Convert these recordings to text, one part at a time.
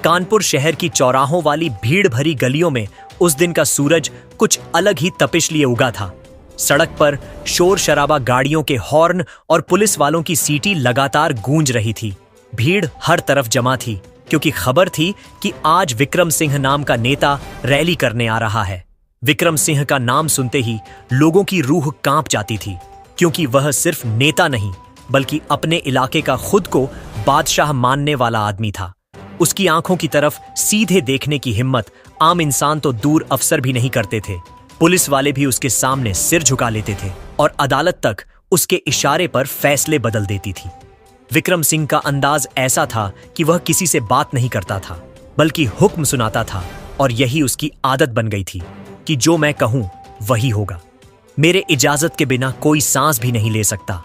कानपुर शहर की चौराहों वाली भीड़ भरी गलियों में उस दिन का सूरज कुछ अलग ही तपिश लिए उगा था। सड़क पर शोर शराबा, गाड़ियों के हॉर्न और पुलिस वालों की सीटी लगातार गूंज रही थी। भीड़ हर तरफ जमा थी क्योंकि खबर थी कि आज विक्रम सिंह नाम का नेता रैली करने आ रहा है। विक्रम सिंह का नाम सुनते ही लोगों की रूह कांप जाती थी, क्योंकि वह सिर्फ नेता नहीं बल्कि अपने इलाके का खुद को बादशाह मानने वाला आदमी था। उसकी आंखों की तरफ सीधे देखने की हिम्मत आम इंसान तो दूर अफसर भी नहीं करते थे। पुलिस वाले भी उसके सामने सिर झुका लेते थे और अदालत तक उसके इशारे पर फैसले बदल देती थी। विक्रम सिंह का अंदाज ऐसा था कि वह किसी से बात नहीं करता था बल्कि हुक्म सुनाता था, और यही उसकी आदत बन गई थी कि जो मैं कहूं वही होगा। मेरे इजाजत के बिना कोई सांस भी नहीं ले सकता।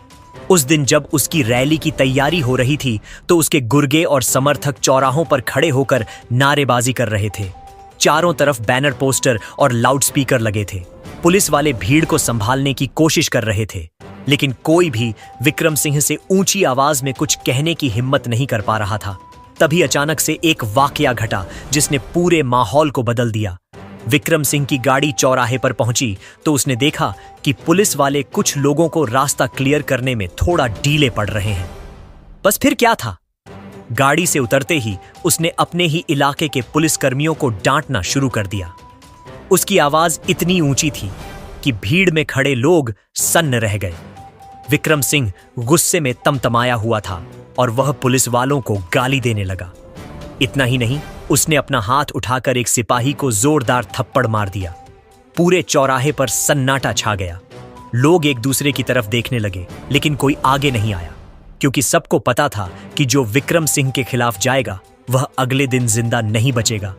उस दिन जब उसकी रैली की तैयारी हो रही थी तो उसके गुर्गे और समर्थक चौराहों पर खड़े होकर नारेबाजी कर रहे थे। चारों तरफ बैनर, पोस्टर और लाउडस्पीकर लगे थे। पुलिस वाले भीड़ को संभालने की कोशिश कर रहे थे, लेकिन कोई भी विक्रम सिंह से ऊंची आवाज में कुछ कहने की हिम्मत नहीं कर पा रहा था। तभी अचानक से एक वाकया घटा जिसने पूरे माहौल को बदल दिया। विक्रम सिंह की गाड़ी चौराहे पर पहुंची तो उसने देखा कि पुलिस वाले कुछ लोगों को रास्ता क्लियर करने में थोड़ा ढीले पड़ रहे हैं। बस फिर क्या था? गाड़ी से उतरते ही उसने अपने ही इलाके के पुलिसकर्मियों को डांटना शुरू कर दिया। उसकी आवाज इतनी ऊंची थी कि भीड़ में खड़े लोग सन्न रह गए। विक्रम सिंह गुस्से में तमतमाया हुआ था और वह पुलिस वालों को गाली देने लगा। इतना ही नहीं, उसने अपना हाथ उठाकर एक सिपाही को जोरदार थप्पड़ मार दिया। पूरे चौराहे पर सन्नाटा छा गया। लोग एक दूसरे की तरफ देखने लगे, लेकिन कोई आगे नहीं आया, क्योंकि सबको पता था कि जो विक्रम सिंह के खिलाफ जाएगा वह अगले दिन जिंदा नहीं बचेगा।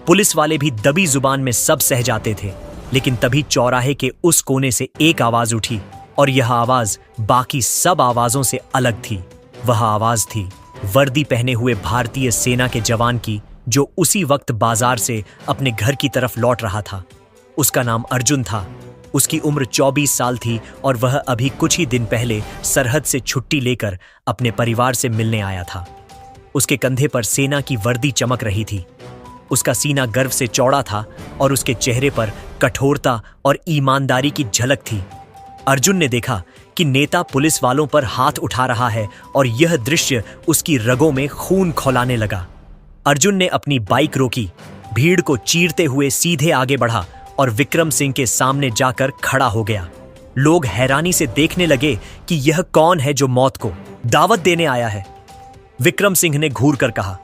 पुलिस वाले भी दबी जुबान में सब सह जाते थे, लेकिन तभी चौराहे के उस कोने से एक आवाज उठी, और यह आवाज बाकी सब आवाजों से अलग थी। वह आवाज थी वर्दी पहने हुए भारतीय सेना के जवान की, जो उसी वक्त बाजार से अपने घर की तरफ लौट रहा था। उसका नाम अर्जुन था। उसकी उम्र 24 साल थी और वह अभी कुछ ही दिन पहले सरहद से छुट्टी लेकर अपने परिवार से मिलने आया था। उसके कंधे पर सेना की वर्दी चमक रही थी। उसका सीना गर्व से चौड़ा था और उसके चेहरे पर कठोरता और ईमानदारी की झलक थी। अर्जुन ने देखा कि नेता पुलिस वालों पर हाथ उठा रहा है और यह दृश्य उसकी रगों में खून खौलाने लगा। अर्जुन ने अपनी बाइक रोकी, भीड़ को चीरते हुए सीधे आगे बढ़ा और विक्रम सिंह के सामने जाकर खड़ा हो गया। लोग हैरानी से देखने लगे कि यह कौन है जो मौत को दावत देने आया है। विक्रम सिंह ने घूर कर कहा,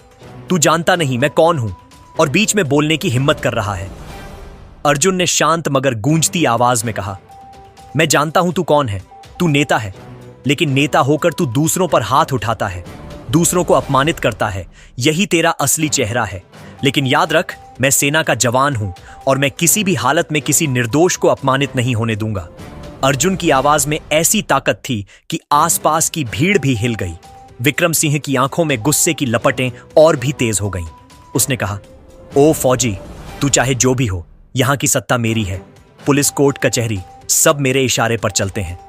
तू जानता नहीं मैं कौन हूं और बीच में बोलने की हिम्मत कर रहा है। अर्जुन ने शांत मगर गूंजती आवाज में कहा, मैं जानता हूं तू कौन है। तू नेता है, लेकिन नेता होकर तू दूसरों पर हाथ उठाता है, दूसरों को अपमानित करता है। यही तेरा असली चेहरा है। लेकिन याद रख, मैं सेना का जवान हूं और मैं किसी भी हालत में किसी निर्दोष को अपमानित नहीं होने दूंगा। अर्जुन की आवाज में ऐसी ताकत थी कि आसपास की भीड़ भी हिल गई। विक्रम सिंह की आंखों में गुस्से की लपटें और भी तेज हो गईं। उसने कहा, ओ फौजी, तू चाहे जो भी हो, यहां की सत्ता मेरी है। पुलिस, कोर्ट, कचहरी सब मेरे इशारे पर चलते हैं।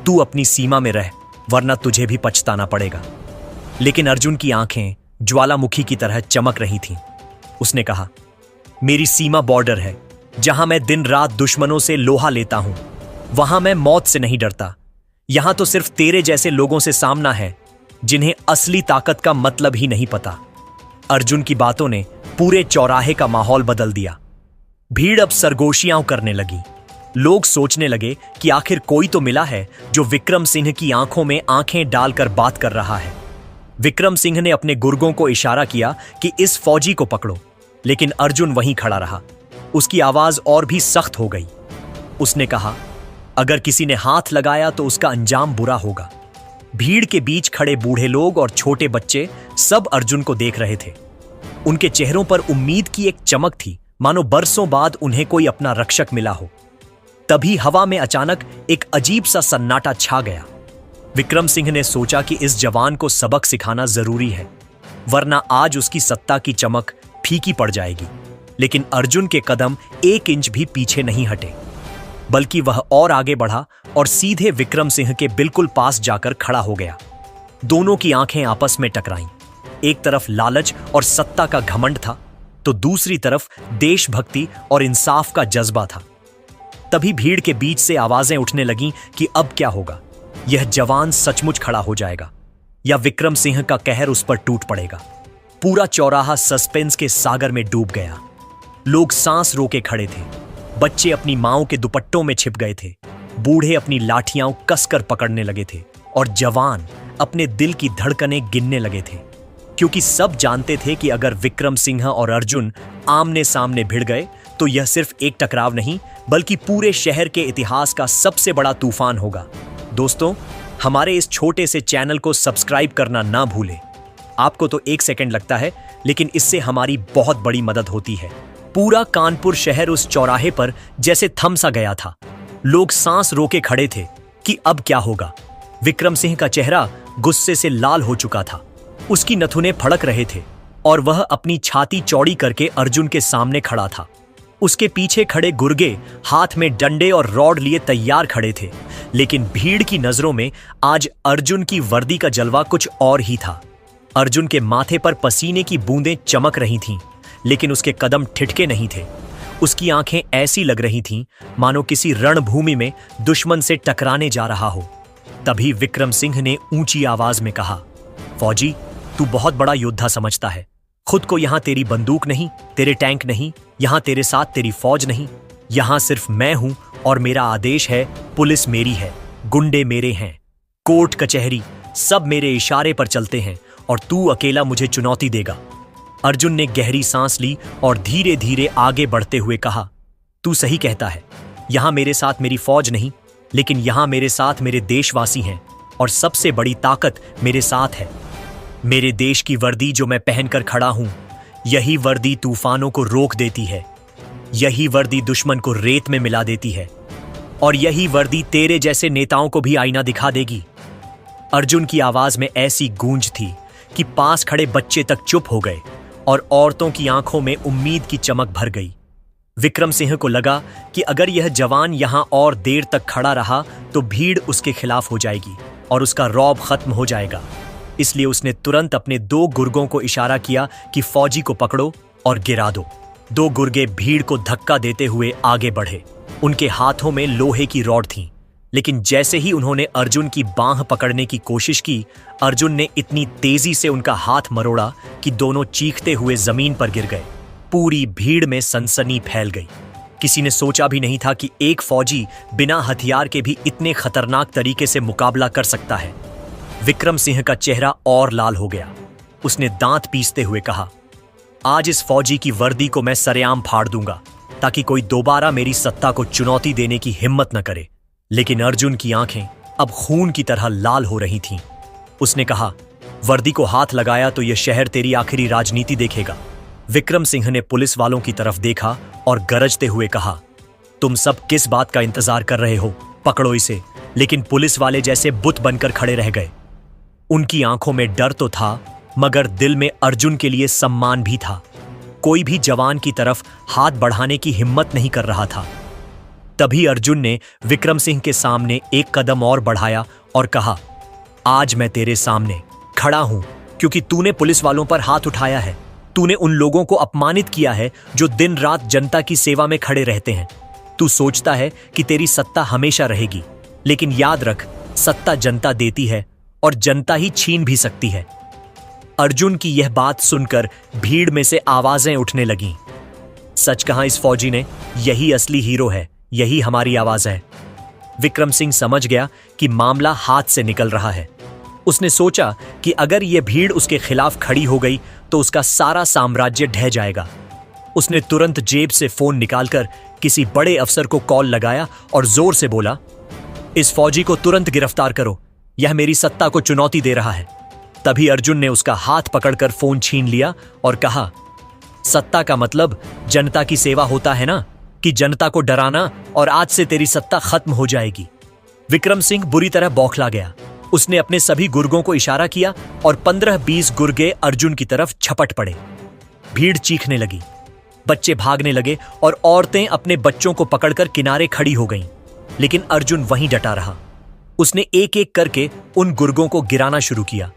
तू अपनी सीमा में रह, वरना तुझे भी पछताना पड़ेगा। लेकिन अर्जुन की आंखें ज्वालामुखी की तरह चमक रही थीं। उसने कहा, मेरी सीमा बॉर्डर है, जहां मैं दिन रात दुश्मनों से लोहा लेता हूं। वहां मैं मौत से नहीं डरता। यहां तो सिर्फ तेरे जैसे लोगों से सामना है, जिन्हें असली ताकत का मतलब ही नहीं पता। अर्जुन की बातों ने पूरे चौराहे का माहौल बदल दिया। भीड़ अब सरगोशियां करने लगी। लोग सोचने लगे कि आखिर कोई तो मिला है जो विक्रम सिंह की आंखों में आंखें डालकर बात कर रहा है। विक्रम सिंह ने अपने गुर्गों को इशारा किया कि इस फौजी को पकड़ो, लेकिन अर्जुन वहीं खड़ा रहा। उसकी आवाज और भी सख्त हो गई। उसने कहा, अगर किसी ने हाथ लगाया तो उसका अंजाम बुरा होगा। भीड़ के बीच खड़े बूढ़े लोग और छोटे बच्चे सब अर्जुन को देख रहे थे। उनके चेहरों पर उम्मीद की एक चमक थी, मानो बरसों बाद उन्हें कोई अपना रक्षक मिला हो। तभी हवा में अचानक एक अजीब सा सन्नाटा छा गया। विक्रम सिंह ने सोचा कि इस जवान को सबक सिखाना जरूरी है, वरना आज उसकी सत्ता की चमक फीकी पड़ जाएगी। लेकिन अर्जुन के कदम 1 इंच भी पीछे नहीं हटे, बल्कि वह और आगे बढ़ा और सीधे विक्रम सिंह के बिल्कुल पास जाकर खड़ा हो गया। दोनों की आंखें आपस में टकराईं। एक तरफ लालच और सत्ता का घमंड था, तो दूसरी तरफ देशभक्ति और इंसाफ का जज्बा था। तभी भीड़ के बीच से आवाजें उठने लगीं कि अब क्या होगा, यह जवान सचमुच खड़ा हो जाएगा या विक्रम सिंह का कहर उस पर टूट पड़ेगा। पूरा चौराहा सस्पेंस के सागर में डूब गया। लोग सांस रोके खड़े थे, बच्चे अपनी माओं के दुपट्टों में छिप गए थे, बूढ़े अपनी लाठियां कसकर पकड़ने लगे थे और जवान अपने दिल की धड़कनें गिनने लगे थे, क्योंकि सब जानते थे कि अगर विक्रम सिंह और अर्जुन आमने सामने भिड़ गए तो यह सिर्फ एक टकराव नहीं बल्कि पूरे शहर के इतिहास का सबसे बड़ा तूफान होगा। दोस्तों, हमारे इस छोटे से चैनल को सब्सक्राइब करना ना भूलें। आपको तो 1 सेकंड लगता है, लेकिन इससे हमारी बहुत बड़ी मदद होती है। पूरा कानपुर शहर उस चौराहे पर जैसे थम सा गया था। लोग सांस रोके खड़े थे कि अब क्या होगा। विक्रम सिंह का चेहरा गुस्से से लाल हो चुका था, उसकी नथुने फड़क रहे थे और वह अपनी छाती चौड़ी करके अर्जुन के सामने खड़ा था। उसके पीछे खड़े गुर्गे हाथ में डंडे और रॉड लिए तैयार खड़े थे, लेकिन भीड़ की नजरों में आज अर्जुन की वर्दी का जलवा कुछ और ही था। अर्जुन के माथे पर पसीने की बूंदें चमक रही थीं, लेकिन उसके कदम ठिठके नहीं थे। उसकी आंखें ऐसी लग रही थीं मानो किसी रणभूमि में दुश्मन से टकराने जा रहा हो। तभी विक्रम सिंह ने ऊंची आवाज में कहा, फौजी, तू बहुत बड़ा योद्धा समझता है खुद को। यहां तेरी बंदूक नहीं, तेरे टैंक नहीं, यहां तेरे साथ तेरी फौज नहीं, यहां सिर्फ मैं हूं और मेरा आदेश है। पुलिस मेरी है, गुंडे मेरे हैं, कोर्ट कचहरी सब मेरे इशारे पर चलते हैं और तू अकेला मुझे चुनौती देगा। अर्जुन ने गहरी सांस ली और धीरे धीरे आगे बढ़ते हुए कहा, तू सही कहता है। यहां मेरे साथ मेरी फौज नहीं, लेकिन यहां मेरे साथ मेरे देशवासी हैं और सबसे बड़ी ताकत मेरे साथ है। मेरे देश की वर्दी जो मैं पहनकर खड़ा हूं, यही वर्दी तूफानों को रोक देती है, यही वर्दी दुश्मन को रेत में मिला देती है और यही वर्दी तेरे जैसे नेताओं को भी आईना दिखा देगी। अर्जुन की आवाज में ऐसी गूंज थी कि पास खड़े बच्चे तक चुप हो गए और औरतों की आंखों में उम्मीद की चमक भर गई। विक्रम सिंह को लगा कि अगर यह जवान यहां और देर तक खड़ा रहा तो भीड़ उसके खिलाफ हो जाएगी और उसका रौब खत्म हो जाएगा। इसलिए उसने तुरंत अपने 2 गुर्गों को इशारा किया कि फौजी को पकड़ो और गिरा दो। 2 गुर्गे भीड़ को धक्का देते हुए आगे बढ़े। उनके हाथों में लोहे की रॉड थी, लेकिन जैसे ही उन्होंने अर्जुन की बांह पकड़ने की कोशिश की, अर्जुन ने इतनी तेजी से उनका हाथ मरोड़ा कि दोनों चीखते हुए जमीन पर गिर गए। पूरी भीड़ में सनसनी फैल गई। किसी ने सोचा भी नहीं था कि एक फौजी बिना हथियार के भी इतने खतरनाक तरीके से मुकाबला कर सकता है। विक्रम सिंह का चेहरा और लाल हो गया। उसने दांत पीसते हुए कहा, आज इस फौजी की वर्दी को मैं सरेआम फाड़ दूंगा ताकि कोई दोबारा मेरी सत्ता को चुनौती देने की हिम्मत न करे। लेकिन अर्जुन की आंखें अब खून की तरह लाल हो रही थीं। उसने कहा, वर्दी को हाथ लगाया तो यह शहर तेरी आखिरी राजनीति देखेगा। विक्रम सिंह ने पुलिस वालों की तरफ देखा और गरजते हुए कहा, तुम सब किस बात का इंतजार कर रहे हो? पकड़ो इसे। लेकिन पुलिस वाले जैसे बुत बनकर खड़े रह गए। उनकी आंखों में डर तो था, मगर दिल में अर्जुन के लिए सम्मान भी था। कोई भी जवान की तरफ हाथ बढ़ाने की हिम्मत नहीं कर रहा था। तभी अर्जुन ने विक्रम सिंह के सामने एक कदम और बढ़ाया और कहा, आज मैं तेरे सामने खड़ा हूं क्योंकि तूने पुलिस वालों पर हाथ उठाया है। तूने उन लोगों को अपमानित किया है जो दिन रात जनता की सेवा में खड़े रहते हैं। तू सोचता है कि तेरी सत्ता हमेशा रहेगी, लेकिन याद रख, सत्ता जनता देती है और जनता ही छीन भी सकती है। अर्जुन की यह बात सुनकर भीड़ में से आवाजें उठने लगीं। सच कहा इस फौजी ने, यही असली हीरो है, यही हमारी आवाज है। विक्रम सिंह समझ गया कि मामला हाथ से निकल रहा है। उसने सोचा कि अगर यह भीड़ उसके खिलाफ खड़ी हो गई तो उसका सारा साम्राज्य ढह जाएगा। उसने तुरंत जेब से फोन निकालकर किसी बड़े अफसर को कॉल लगाया और जोर से बोला, इस फौजी को तुरंत गिरफ्तार करो, यह मेरी सत्ता को चुनौती दे रहा है। तभी अर्जुन ने उसका हाथ पकड़कर फोन छीन लिया और कहा, सत्ता का मतलब जनता की सेवा होता है ना, कि जनता को डराना, और आज से तेरी सत्ता खत्म हो जाएगी। विक्रम सिंह बुरी तरह बौखला गया। उसने अपने सभी गुर्गों को इशारा किया और 15-20 गुर्गे अर्जुन की तरफ झपट पड़े। भीड़ चीखने लगी, बच्चे भागने लगे और औरतें अपने बच्चों को पकड़कर किनारे खड़ी हो गईं। लेकिन अर्जुन वहीं डटा रहा। उसने एक एक करके उन गुर्गों को गिराना शुरू किया।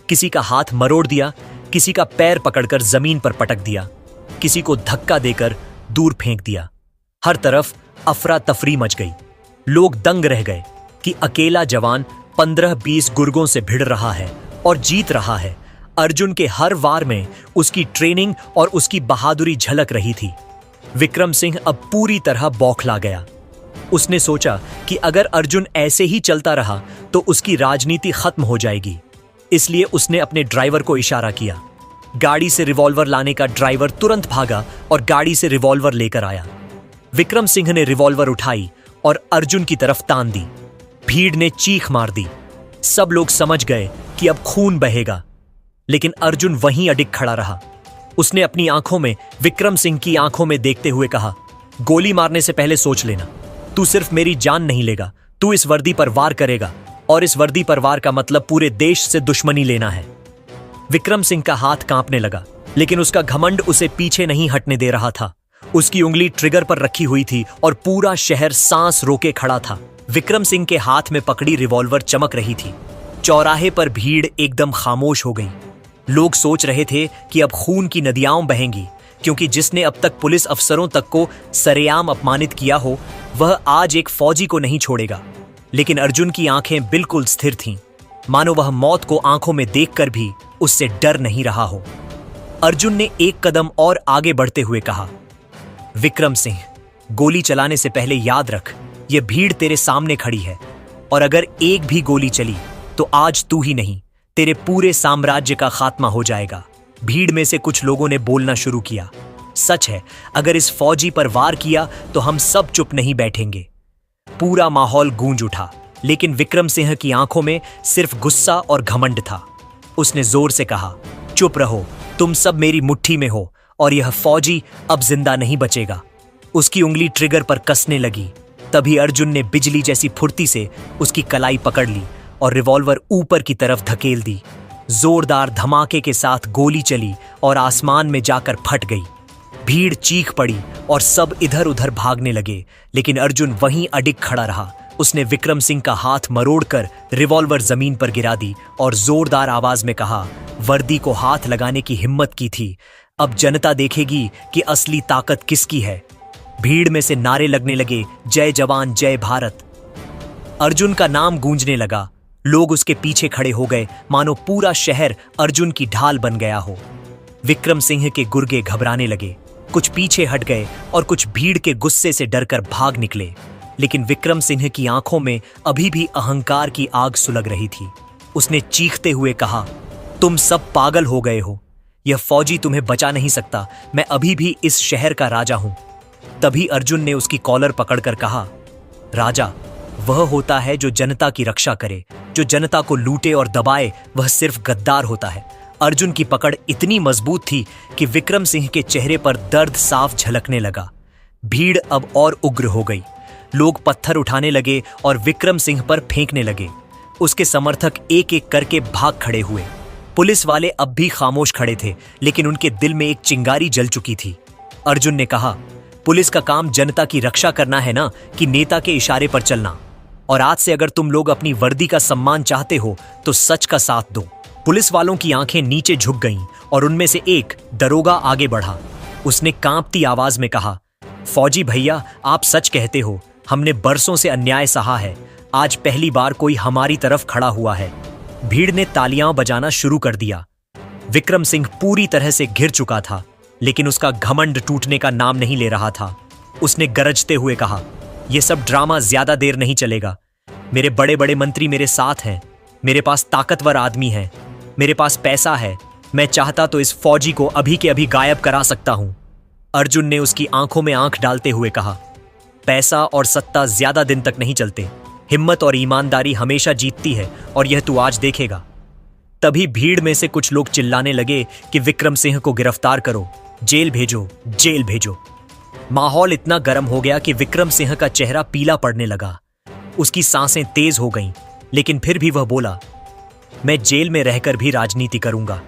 किसी का हाथ मरोड़ दिया, किसी का पैर पकड़कर जमीन पर पटक दिया, किसी को धक्का देकर दूर फेंक दिया। हर तरफ अफरा तफरी मच गई। लोग दंग रह गए कि अकेला जवान 15-20 गुर्गों से भिड़ रहा है और जीत रहा है। अर्जुन के हर वार में उसकी ट्रेनिंग और उसकी बहादुरी झलक रही थी। विक्रम सिंह अब पूरी तरह बौखला गया। उसने सोचा कि अगर अर्जुन ऐसे ही चलता रहा तो उसकी राजनीति खत्म हो जाएगी। इसलिए उसने अपने ड्राइवर को इशारा किया। गाड़ी से रिवॉल्वर लाने का ड्राइवर तुरंत भागा और गाड़ी से रिवॉल्वर लेकर आया। विक्रम सिंह ने रिवॉल्वर उठाई और अर्जुन की तरफ तान दी। भीड़ ने चीख मार दी। सब लोग समझ गए कि अब खून बहेगा, लेकिन अर्जुन वहीं अडिग खड़ा रहा। उसने अपनी आंखों में विक्रम सिंह की आंखों में देखते हुए कहा, गोली मारने से पहले सोच लेना। तू सिर्फ मेरी जान नहीं लेगा, तू इस वर्दी पर वार करेगा, और इस वर्दी पर वार का मतलब पूरे देश से दुश्मनी लेना है। विक्रम सिंह का हाथ कांपने लगा, लेकिन उसका घमंड उसे पीछे नहीं हटने दे रहा था। उसकी उंगली ट्रिगर पर रखी हुई थी और पूरा शहर सांस रोके खड़ा था। विक्रम सिंह के हाथ में पकड़ी रिवॉल्वर चमक रही थी। चौराहे पर भीड़ एकदम खामोश हो गई। लोग सोच रहे थे कि अब खून की नदियां बहेंगी, क्योंकि जिसने अब तक पुलिस अफसरों तक को सरेआम अपमानित किया हो, वह आज एक फौजी को नहीं छोड़ेगा। लेकिन अर्जुन की आंखें बिल्कुल स्थिर थीं, मानो वह मौत को आंखों में देखकर भी उससे डर नहीं रहा हो। अर्जुन ने एक कदम और आगे बढ़ते हुए कहा, विक्रम सिंह, गोली चलाने से पहले याद रख, यह भीड़ तेरे सामने खड़ी है, और अगर एक भी गोली चली तो आज तू ही नहीं, तेरे पूरे साम्राज्य का खात्मा हो जाएगा। भीड़ में से कुछ लोगों ने बोलना शुरू किया, सच है, अगर इस फौजी पर वार किया तो हम सब चुप नहीं बैठेंगे। पूरा माहौल गूंज उठा, लेकिन विक्रम सिंह की आंखों में सिर्फ गुस्सा और घमंड था। उसने जोर से कहा, चुप रहो, तुम सब मेरी मुट्ठी में हो और यह फौजी अब जिंदा नहीं बचेगा। उसकी उंगली ट्रिगर पर कसने लगी। तभी अर्जुन ने बिजली जैसी फुर्ती से उसकी कलाई पकड़ ली और रिवॉल्वर ऊपर की तरफ धकेल दी। जोरदार धमाके के साथ गोली चली और आसमान में जाकर फट गई। भीड़ चीख पड़ी और सब इधर उधर भागने लगे, लेकिन अर्जुन वहीं अडिग खड़ा रहा। उसने विक्रम सिंह का हाथ मरोड़कर रिवॉल्वर जमीन पर गिरा दी और जोरदार आवाज में कहा, वर्दी को हाथ लगाने की हिम्मत की थी, अब जनता देखेगी कि असली ताकत किसकी है। भीड़ में से नारे लगने लगे, जय जवान जय भारत। अर्जुन का नाम गूंजने लगा। लोग उसके पीछे खड़े हो गए, मानो पूरा शहर अर्जुन की ढाल बन गया हो। विक्रम सिंह के गुर्गे घबराने लगे। कुछ पीछे हट गए और कुछ भीड़ के गुस्से से डरकर भाग निकले, लेकिन विक्रम सिंह की आंखों में अभी भी अहंकार की आग सुलग रही थी। उसने चीखते हुए कहा, तुम सब पागल हो गए हो, यह फौजी तुम्हें बचा नहीं सकता, मैं अभी भी इस शहर का राजा हूं। तभी अर्जुन ने उसकी कॉलर पकड़कर कहा, राजा वह होता है जो जनता की रक्षा करे, जो जनता को लूटे और दबाए वह सिर्फ गद्दार होता है। अर्जुन की पकड़ इतनी मजबूत थी कि विक्रम सिंह के चेहरे पर दर्द साफ झलकने लगा। भीड़ अब और उग्र हो गई। लोग पत्थर उठाने लगे और विक्रम सिंह पर फेंकने लगे। उसके समर्थक एक एक करके भाग खड़े हुए। पुलिस वाले अब भी खामोश खड़े थे, लेकिन उनके दिल में एक चिंगारी जल चुकी थी। अर्जुन ने कहा, पुलिस का काम जनता की रक्षा करना है ना, कि नेता के इशारे पर चलना। और आज से अगर तुम लोग अपनी वर्दी का सम्मान चाहते हो तो सच का साथ दो। पुलिस वालों की आंखें नीचे झुक गईं और उनमें से एक दरोगा आगे बढ़ा। उसने कांपती आवाज में कहा, फौजी भैया, आप सच कहते हो, हमने बरसों से अन्याय सहा है, आज पहली बार कोई हमारी तरफ खड़ा हुआ है। भीड़ ने तालियां बजाना शुरू कर दिया। विक्रम सिंह पूरी तरह से घिर चुका था, लेकिन उसका घमंड टूटने का नाम नहीं ले रहा था। उसने गरजते हुए कहा, यह सब ड्रामा ज्यादा देर नहीं चलेगा। मेरे बड़े बड़े मंत्री मेरे साथ हैं, मेरे पास ताकतवर आदमी हैं, मेरे पास पैसा है, मैं चाहता तो इस फौजी को अभी के अभी गायब करा सकता हूं। अर्जुन ने उसकी आंखों में आंख डालते हुए कहा, पैसा और सत्ता ज्यादा दिन तक नहीं चलते, हिम्मत और ईमानदारी हमेशा जीतती है, और यह तू आज देखेगा। तभी भीड़ में से कुछ लोग चिल्लाने लगे कि विक्रम सिंह को गिरफ्तार करो, जेल भेजो, जेल भेजो। माहौल इतना गर्म हो गया कि विक्रम सिंह का चेहरा पीला पड़ने लगा। उसकी सांसें तेज हो गईं, लेकिन फिर भी वह बोला, मैं जेल में रहकर भी राजनीति करूंगा,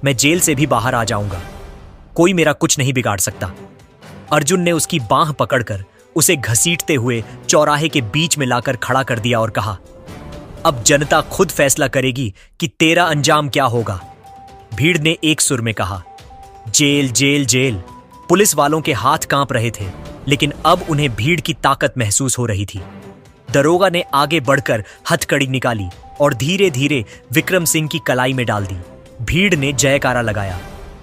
मैं जेल से भी बाहर आ जाऊंगा, कोई मेरा कुछ नहीं बिगाड़ सकता। अर्जुन ने उसकी बांह पकड़कर उसे घसीटते हुए चौराहे के बीच में लाकर खड़ा कर दिया और कहा, अब जनता खुद फैसला करेगी कि तेरा अंजाम क्या होगा। भीड़ ने एक सुर में कहा, जेल जेल जेल। पुलिस वालों के हाथ कांप रहे थे, लेकिन अब उन्हें भीड़ की ताकत महसूस हो रही थी। दरोगा ने आगे बढ़कर हथकड़ी निकाली और धीरे धीरे विक्रम सिंह की कलाई में डाल दी। भीड़ ने जयकारा लगाया,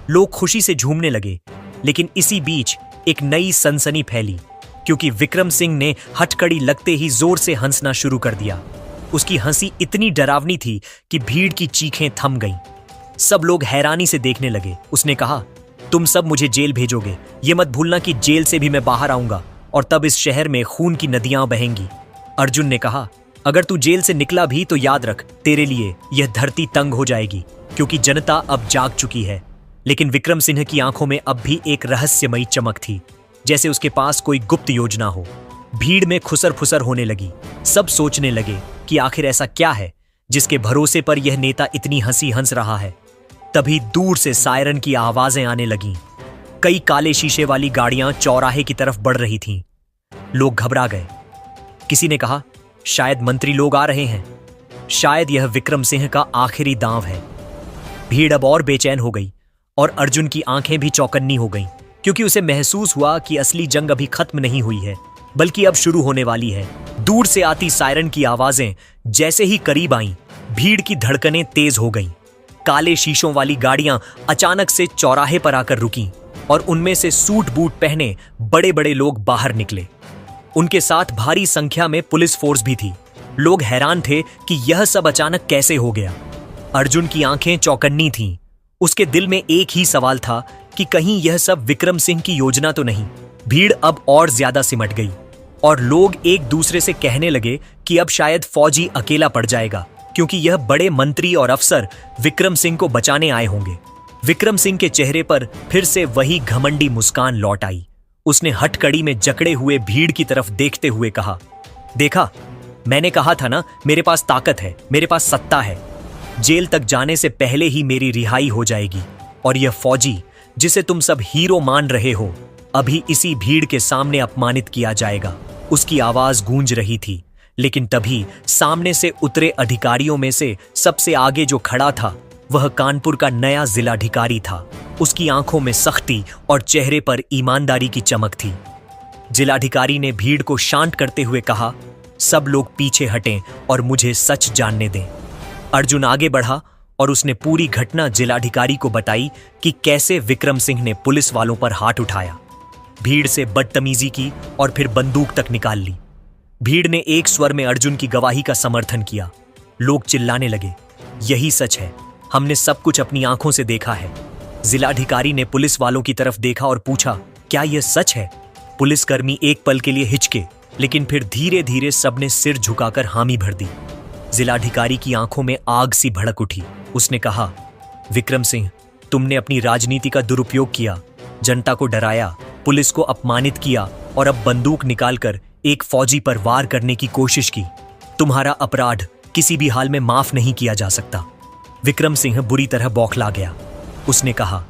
लोग खुशी से झूमने लगे। लेकिन इसी बीच एक नई सनसनी फैली, क्योंकि विक्रम सिंह ने हथकड़ी लगते ही जोर से हंसना शुरू कर दिया। उसकी हंसी इतनी डरावनी थी कि भीड़ की चीखें थम गईं। सब लोग हैरानी से देखने लगे। उसने कहा, तुम सब मुझे जेल भेजोगे, ये मत भूलना कि जेल से भी मैं बाहर आऊंगा और तब इस शहर में खून की नदियां बहेंगी। अर्जुन ने कहा, अगर तू जेल से निकला भी तो याद रख, तेरे लिए यह धरती तंग हो जाएगी, क्योंकि जनता अब जाग चुकी है। लेकिन विक्रम सिंह की आंखों में अब भी एक रहस्यमयी चमक थी, जैसे उसके पास कोई गुप्त योजना हो। भीड़ में खुसर फुसर होने लगी। सब सोचने लगे कि आखिर ऐसा क्या है जिसके भरोसे पर यह नेता इतनी हंसी हंस रहा है। तभी दूर से सायरन की आवाजें आने लगीं। कई काले शीशे वाली गाड़ियां चौराहे की तरफ बढ़ रही थीं। लोग घबरा गए। किसी ने कहा, शायद मंत्री लोग आ रहे हैं, शायद यह विक्रम सिंह का आखिरी दांव है। भीड़ अब और बेचैन हो गई और अर्जुन की आंखें भी चौकन्नी हो गईं, क्योंकि उसे महसूस हुआ कि असली जंग अभी खत्म नहीं हुई है, बल्कि अब शुरू होने वाली है। दूर से आती सायरन की आवाजें जैसे ही करीब आईं, भीड़ की धड़कनें तेज हो गईं। काले शीशों वाली गाड़ियां अचानक से चौराहे पर आकर रुकीं और उनमें से सूट बूट पहने बड़े बड़े लोग बाहर निकले। उनके साथ भारी संख्या में पुलिस फोर्स भी थी। लोग हैरान थे कि यह सब अचानक कैसे हो गया। अर्जुन की आंखें चौकन्नी थीं। उसके दिल में एक ही सवाल था कि कहीं यह सब विक्रम सिंह की योजना तो नहीं। भीड़ अब और ज्यादा सिमट गई और लोग एक दूसरे से कहने लगे कि अब शायद फौजी अकेला पड़ जाएगा, क्योंकि यह बड़े मंत्री और अफसर विक्रम सिंह को बचाने आए होंगे। विक्रम सिंह के चेहरे पर फिर से वही घमंडी मुस्कान लौट आई। उसने हथकड़ी में जकड़े हुए भीड़ की तरफ देखते हुए कहा, देखा, मैंने कहा था ना, मेरे पास ताकत है, मेरे पास सत्ता है। जेल तक जाने से पहले ही मेरी रिहाई हो जाएगी और यह फौजी जिसे तुम सब हीरो मान रहे हो, अभी इसी भीड़ के सामने अपमानित किया जाएगा। उसकी आवाज गूंज रही थी, लेकिन तभी सामने से उतरे अधिकारियों में से सबसे आगे जो खड़ा था वह कानपुर का नया जिलाधिकारी था। उसकी आंखों में सख्ती और चेहरे पर ईमानदारी की चमक थी। जिलाधिकारी ने भीड़ को शांत करते हुए कहा, सब लोग पीछे हटें और मुझे सच जानने दें। अर्जुन आगे बढ़ा और उसने पूरी घटना जिलाधिकारी को बताई कि कैसे विक्रम सिंह ने पुलिस वालों पर हाथ उठाया, भीड़ से बदतमीजी की और फिर बंदूक तक निकाल ली। भीड़ ने एक स्वर में अर्जुन की गवाही का समर्थन किया। लोग चिल्लाने लगे, यही सच है, हमने सब कुछ अपनी आंखों से देखा है। जिलाधिकारी ने पुलिस वालों की तरफ देखा और पूछा, क्या यह सच है? पुलिसकर्मी एक पल के लिए हिचके, लेकिन फिर धीरे धीरे सबने सिर झुकाकर हामी भर दी। जिलाधिकारी की आंखों में आग सी भड़क उठी। उसने कहा, विक्रम सिंह, तुमने अपनी राजनीति का दुरुपयोग किया, जनता को डराया, पुलिस को अपमानित किया और अब बंदूक निकालकर एक फौजी पर वार करने की कोशिश की। तुम्हारा अपराध किसी भी हाल में माफ नहीं किया जा सकता। विक्रम सिंह बुरी तरह बौखला गया। उसने कहा,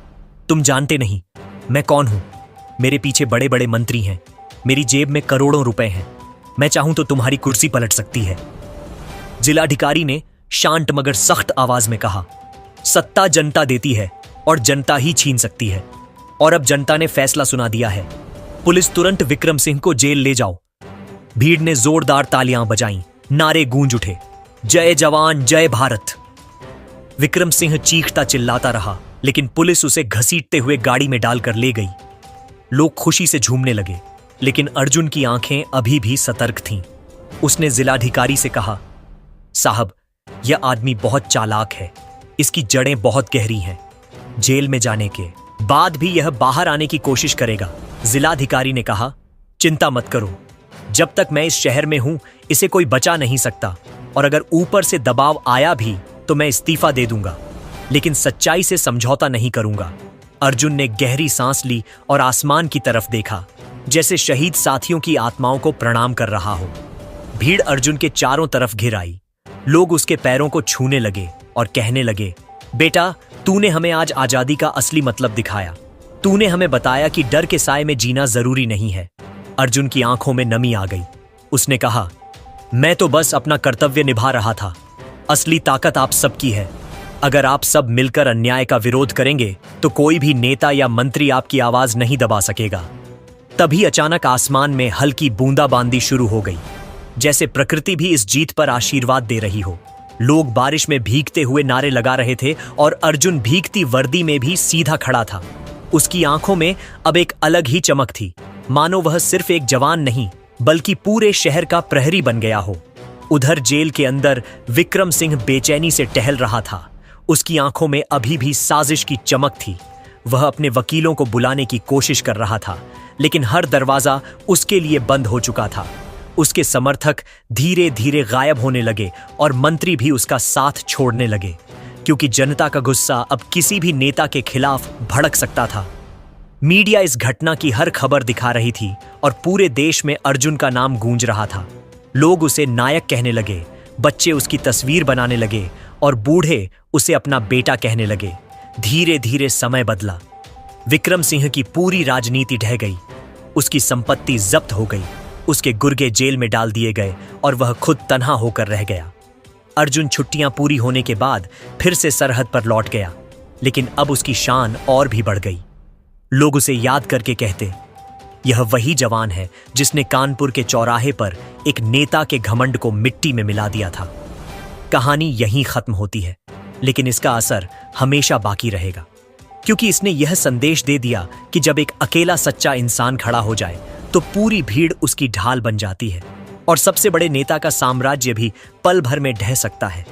तुम जानते नहीं मैं कौन हूं। मेरे पीछे बड़े बड़े मंत्री हैं, मेरी जेब में करोड़ों रुपए हैं, मैं चाहूं तो तुम्हारी कुर्सी पलट सकती है। जिलाधिकारी ने शांत मगर सख्त आवाज में कहा, सत्ता जनता देती है और जनता ही छीन सकती है, और अब जनता ने फैसला सुना दिया है। पुलिस तुरंत विक्रम सिंह को जेल ले जाओ। भीड़ ने जोरदार तालियां बजाईं, नारे गूंज उठे, जय जवान जय भारत। विक्रम सिंह चीखता चिल्लाता रहा, लेकिन पुलिस उसे घसीटते हुए गाड़ी में डालकर ले गई। लोग खुशी से झूमने लगे, लेकिन अर्जुन की आंखें अभी भी सतर्क थीं। उसने जिलाधिकारी से कहा, साहब, यह आदमी बहुत चालाक है, इसकी जड़ें बहुत गहरी हैं। जेल में जाने के बाद भी यह बाहर आने की कोशिश करेगा। जिलाधिकारी ने कहा, चिंता मत करो, जब तक मैं इस शहर में हूं इसे कोई बचा नहीं सकता, और अगर ऊपर से दबाव आया भी तो मैं इस्तीफा दे दूंगा, लेकिन सच्चाई से समझौता नहीं करूंगा। अर्जुन ने गहरी सांस ली और आसमान की तरफ देखा, जैसे शहीद साथियों की आत्माओं को प्रणाम कर रहा हो। भीड़ अर्जुन के चारों तरफ घिर आई। लोग उसके पैरों को छूने लगे और कहने लगे, बेटा, तूने हमें आज आजादी का असली मतलब दिखाया। तूने हमें बताया कि डर के साए में जीना जरूरी नहीं है। अर्जुन की आंखों में नमी आ गई। उसने कहा, मैं तो बस अपना कर्तव्य निभा रहा था, असली ताकत आप सबकी है। अगर आप सब मिलकर अन्याय का विरोध करेंगे तो कोई भी नेता या मंत्री आपकी आवाज नहीं दबा सकेगा। तभी अचानक आसमान में हल्की बूंदाबांदी शुरू हो गई, जैसे प्रकृति भी इस जीत पर आशीर्वाद दे रही हो। लोग बारिश में भीगते हुए नारे लगा रहे थे और अर्जुन भीगती वर्दी में भी सीधा खड़ा था। उसकी आंखों में अब एक अलग ही चमक थी, मानो वह सिर्फ एक जवान नहीं बल्कि पूरे शहर का प्रहरी बन गया हो। उधर जेल के अंदर विक्रम सिंह बेचैनी से टहल रहा था। उसकी आंखों में अभी भी साजिश की चमक थी। वह अपने वकीलों को बुलाने की कोशिश कर रहा था, लेकिन हर दरवाजा उसके लिए बंद हो चुका था। उसके समर्थक धीरे धीरे गायब होने लगे और मंत्री भी उसका साथ छोड़ने लगे, क्योंकि जनता का गुस्सा अब किसी भी नेता के खिलाफ भड़क सकता था। मीडिया इस घटना की हर खबर दिखा रही थी और पूरे देश में अर्जुन का नाम गूंज रहा था। लोग उसे नायक कहने लगे, बच्चे उसकी तस्वीर बनाने लगे और बूढ़े उसे अपना बेटा कहने लगे। धीरे धीरे समय बदला। विक्रम सिंह की पूरी राजनीति ढह गई। उसकी संपत्ति जब्त हो गई, उसके गुर्गे जेल में डाल दिए गए और वह खुद तन्हा होकर रह गया। अर्जुन छुट्टियां पूरी होने के बाद फिर से सरहद पर लौट गया, लेकिन अब उसकी शान और भी बढ़ गई। लोग उसे याद करके कहते, यह वही जवान है जिसने कानपुर के चौराहे पर एक नेता के घमंड को मिट्टी में मिला दिया था। कहानी यहीं खत्म होती है, लेकिन इसका असर हमेशा बाकी रहेगा, क्योंकि इसने यह संदेश दे दिया कि जब एक अकेला सच्चा इंसान खड़ा हो जाए तो पूरी भीड़ उसकी ढाल बन जाती है और सबसे बड़े नेता का साम्राज्य भी पल भर में ढह सकता है।